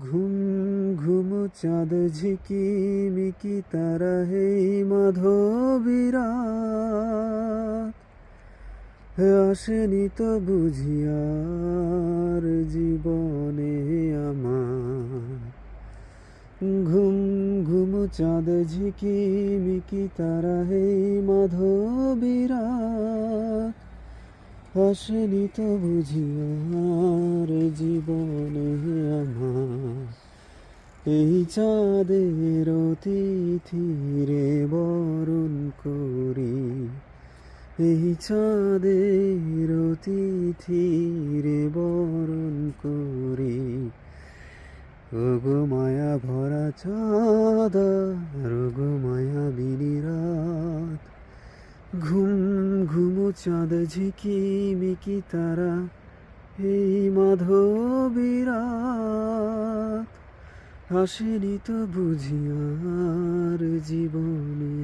ঘুম ঘুম চাঁদ ঝিকিমিকি তারা হেই মাধবীরাত আসেনি তো বুঝিয়ার জীবনে আমার। ঘুম ঘুম চাঁদ ঝিকিমিকি তারা হেই মাধবীরাত আসেনি তো বুঝিয়ার জীবনে আমার। এই চাঁদের তিথিরে বরণ করি, এই চাঁদের তিথিরে বরণ করি। ওগো মায়া ভরা চাঁদ আর ওগো মায়াবিনী রাত। ঘুম ঘুম চাঁদ ঝিকিমিকি তারা এই মাধবীরাত আসেনি তো বুঝিয়ার জীবনে